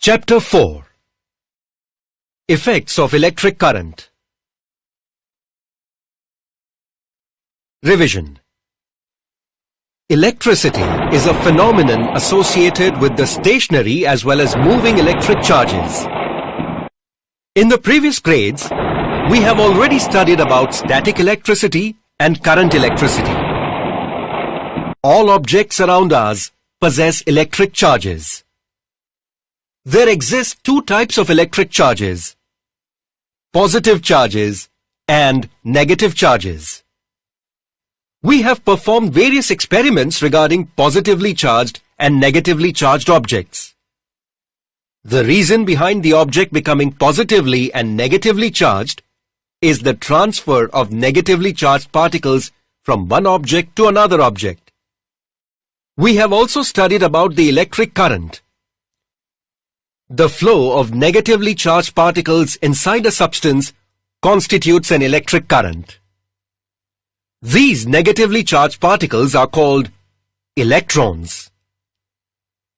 Chapter 4. Effects of electric current. Revision. Electricity is a phenomenon associated with the stationary as well as moving electric charges. In the previous grades, we have already studied about static electricity and current electricity. All objects around us possess electric charges. There exist two types of electric charges: positive charges and negative charges. We have performed various experiments regarding positively charged and negatively charged objects. The reason behind the object becoming positively and negatively charged is the transfer of negatively charged particles from one object to another object. We have also studied about the electric current. The flow of negatively charged particles inside a substance constitutes an electric current. These negatively charged particles are called electrons.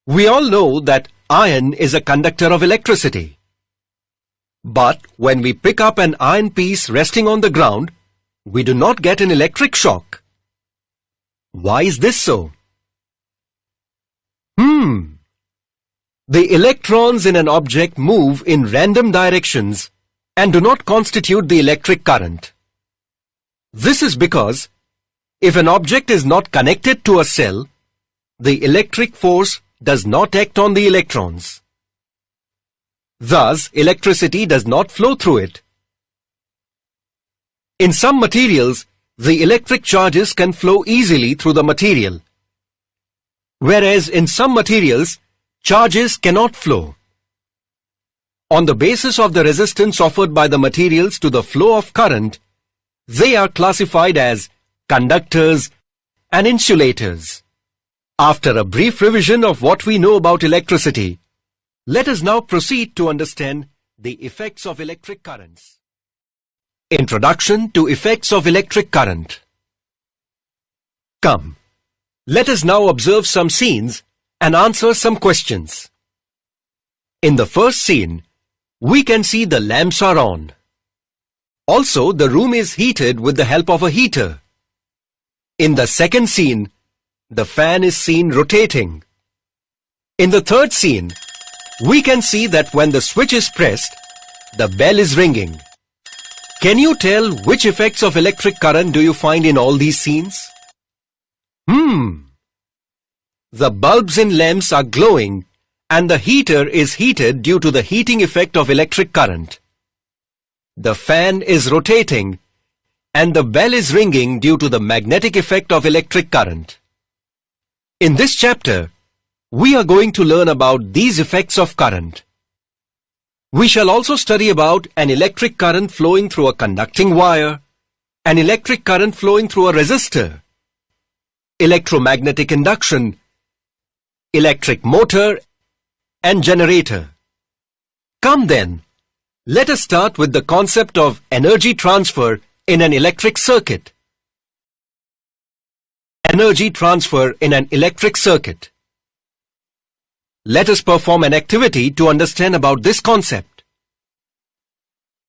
We all know that iron is a conductor of electricity. But when we pick up an iron piece resting on the ground, we do not get an electric shock. Why is this so? The electrons in an object move in random directions and do not constitute the electric current. This is because if an object is not connected to a cell, the electric force does not act on the electrons. Thus, electricity does not flow through it. In some materials, the electric charges can flow easily through the material, whereas in some materials, charges cannot flow. On the basis of the resistance offered by the materials to the flow of current, they are classified as conductors and insulators. After a brief revision of what we know about electricity, let us now proceed to understand the effects of electric currents. Introduction to effects of electric current. Come, let us now observe some scenes and answer some questions. In the first scene, we can see the lamps are on. Also, the room is heated with the help of a heater. In the second scene, the fan is seen rotating. In the third scene, we can see that when the switch is pressed, the bell is ringing. Can you tell which effects of electric current do you find in all these scenes? The bulbs in lamps are glowing and the heater is heated due to the heating effect of electric current. The fan is rotating and the bell is ringing due to the magnetic effect of electric current. In this chapter, we are going to learn about these effects of current. We shall also study about an electric current flowing through a conducting wire, an electric current flowing through a resistor, electromagnetic induction, electric motor and generator. Come then, let us start with the concept of energy transfer in an electric circuit. Energy transfer in an electric circuit. Let us perform an activity to understand about this concept.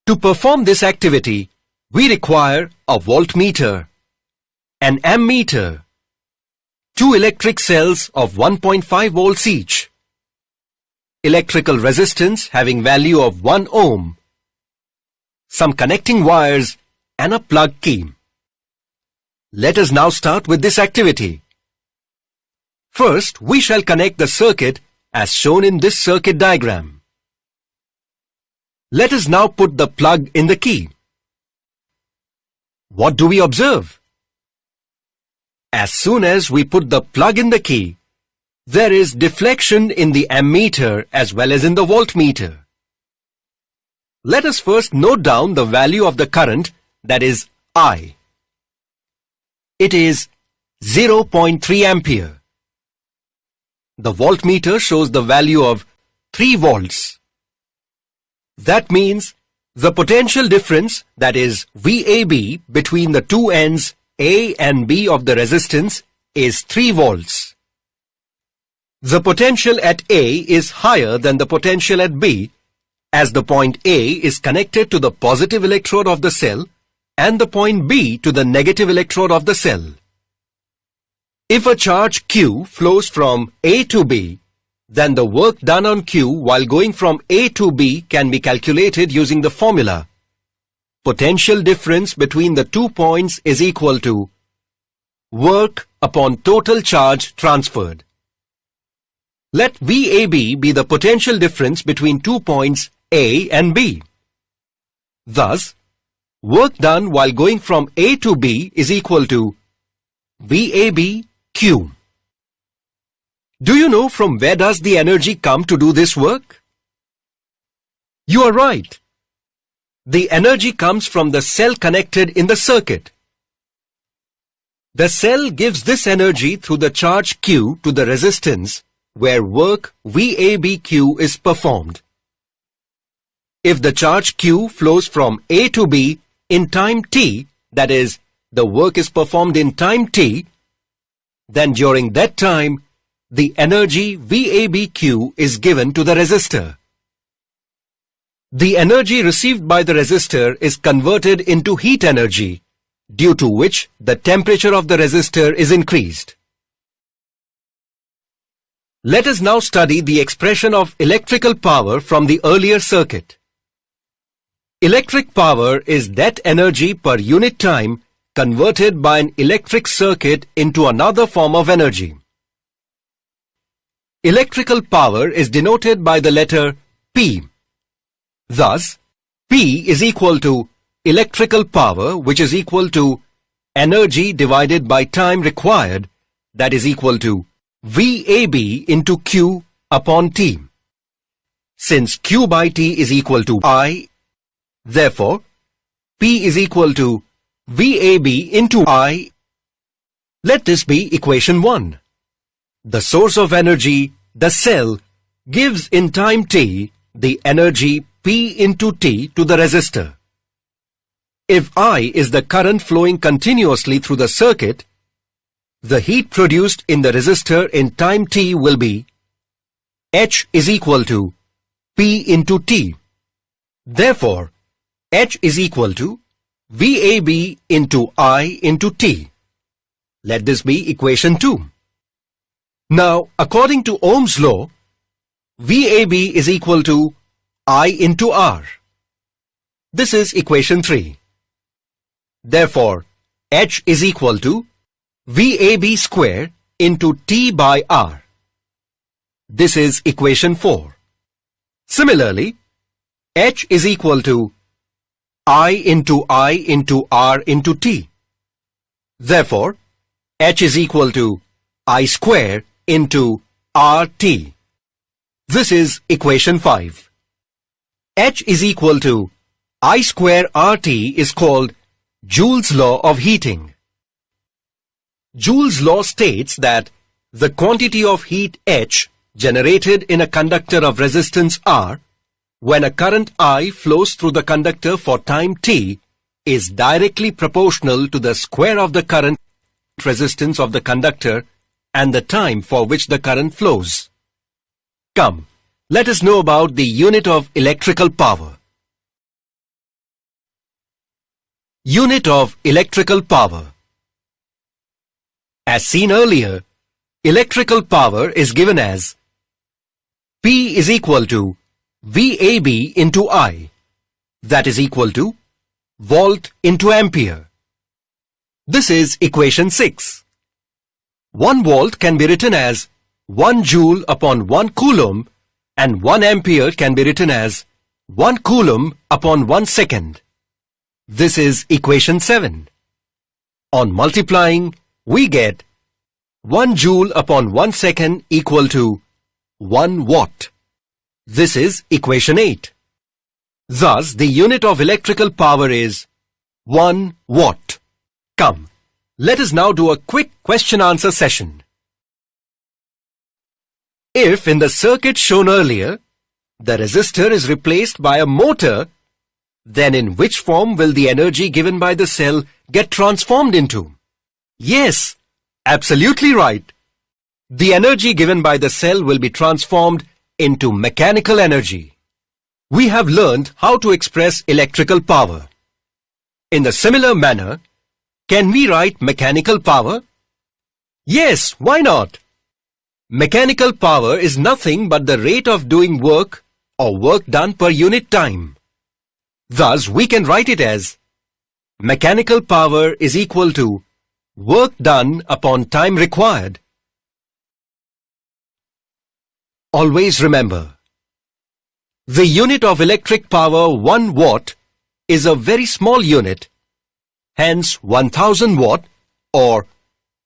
To perform this activity, we require a voltmeter, an ammeter, two electric cells of 1.5 volts each, electrical resistance having value of 1 ohm, some connecting wires and a plug key. Let us now start with this activity. First, we shall connect the circuit as shown in this circuit diagram. Let us now put the plug in the key. What do we observe? As soon as we put the plug in the key, there is deflection in the ammeter as well as in the voltmeter. Let us first note down the value of the current, that is I. It is 0.3 ampere. The voltmeter shows the value of 3 volts. That means the potential difference, that is VAB, between the two ends A and B of the resistance is 3 volts. The potential at A is higher than the potential at B, as the point A is connected to the positive electrode of the cell and the point B to the negative electrode of the cell. If a charge Q flows from A to B, then the work done on Q while going from A to B can be calculated using the formula. Potential difference between the 2 points is equal to work upon total charge transferred. Let VAB be the potential difference between 2 points A and B. Thus, work done while going from A to B is equal to VAB Q. Do you know from where does the energy come to do this work? You are right. The energy comes from the cell connected in the circuit. The cell gives this energy through the charge Q to the resistance where work VABQ is performed. If the charge Q flows from A to B in time t, that is, the work is performed in time t, then during that time, the energy VABQ is given to the resistor. The energy received by the resistor is converted into heat energy, due to which the temperature of the resistor is increased. Let us now study the expression of electrical power from the earlier circuit. Electric power is that energy per unit time converted by an electric circuit into another form of energy. Electrical power is denoted by the letter P. Thus, P is equal to electrical power, which is equal to energy divided by time required, that is equal to VAB into Q upon T. Since Q by T is equal to I, therefore, P is equal to VAB into I. Let this be equation 1. The source of energy, the cell, gives in time t the energy P into T to the resistor. If I is the current flowing continuously through the circuit, the heat produced in the resistor in time t will be H is equal to P into T. Therefore, H is equal to VAB into I into T. Let this be equation 2. Now, according to Ohm's law, VAB is equal to I into R. This is equation 3. Therefore, H is equal to VAB square into T by R. This is equation 4. Similarly, H is equal to I into R into T. Therefore, H is equal to I square into RT. This is equation 5. H is equal to I square RT is called Joule's law of heating. Joule's law states that the quantity of heat H generated in a conductor of resistance R when a current I flows through the conductor for time t is directly proportional to the square of the current resistance of the conductor and the time for which the current flows. Come, let us know about the unit of electrical power. Unit of electrical power. As seen earlier, electrical power is given as P is equal to VAB into I, that is equal to volt into ampere. This is equation 6. 1 volt can be written as 1 joule upon 1 coulomb and 1 ampere can be written as 1 coulomb upon 1 second. This is equation 7. On multiplying, we get 1 joule upon 1 second equal to 1 watt. This is equation 8. Thus, the unit of electrical power is 1 watt. Come, let us now do a quick question-answer session. If in the circuit shown earlier, the resistor is replaced by a motor, then in which form will the energy given by the cell get transformed into? Yes, absolutely right. the energy given by the cell will be transformed into mechanical energy. We have learned how to express electrical power. In the similar manner, can we write mechanical power? Yes, why not? Mechanical power is nothing but the rate of doing work or work done per unit time. Thus, we can write it as mechanical power is equal to work done upon time required. Always remember, the unit of electric power 1 watt is a very small unit. Hence, 1000 watt or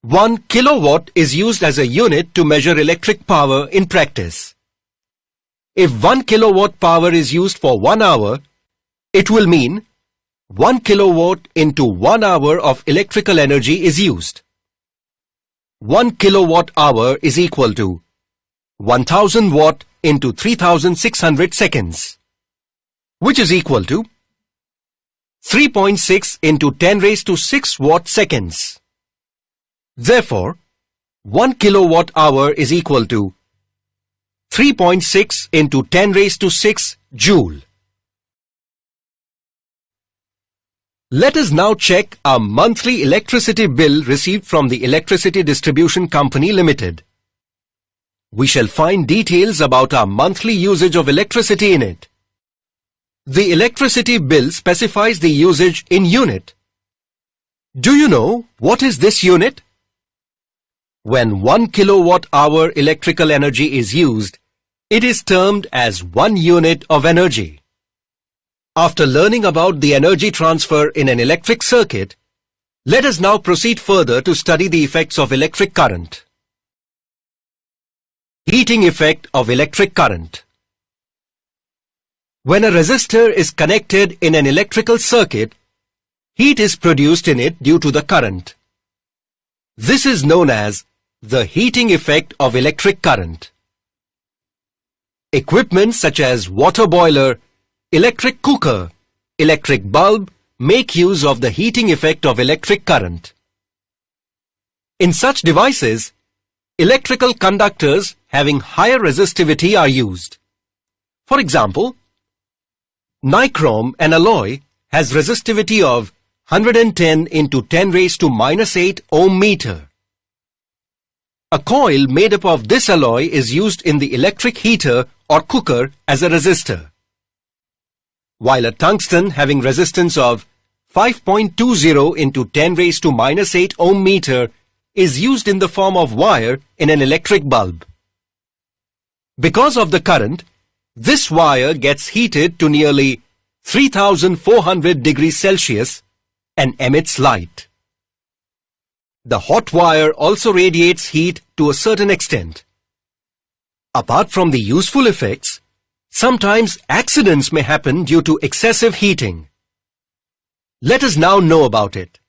1 kilowatt is used as a unit to measure electric power in practice. If 1 kilowatt power is used for 1 hour, it will mean 1 kilowatt into 1 hour of electrical energy is used. 1 kilowatt hour is equal to 1000 watt into 3600 seconds, which is equal to 3.6 into 10 raised to 6 watt seconds. Therefore, 1 kilowatt hour is equal to 3.6 into 10 raised to 6 joule. Let us now check our monthly electricity bill received from the Electricity Distribution Company Limited. We shall find details about our monthly usage of electricity in it. The electricity bill specifies the usage in unit. Do you know what is this unit? When 1 kilowatt hour electrical energy is used, it is termed as 1 unit of energy. After learning about the energy transfer in an electric circuit, let us now proceed further to study the effects of electric current. Heating effect of electric current. When a resistor is connected in an electrical circuit, heat is produced in it due to the current. This is known as the heating effect of electric current. Equipment such as water boiler, electric cooker, electric bulb make use of the heating effect of electric current. In such devices, electrical conductors having higher resistivity are used. For example, nichrome, an alloy, has resistivity of 110 into 10 raised to minus 8 ohm meter. A coil made up of this alloy is used in the electric heater or cooker as a resistor, while a tungsten having resistance of 5.20 into 10 raised to minus 8 ohm meter is used in the form of wire in an electric bulb. Because of the current, this wire gets heated to nearly 3400 degrees Celsius and emits light. The hot wire also radiates heat to a certain extent. Apart from the useful effects, sometimes accidents may happen due to excessive heating. Let us now know about it.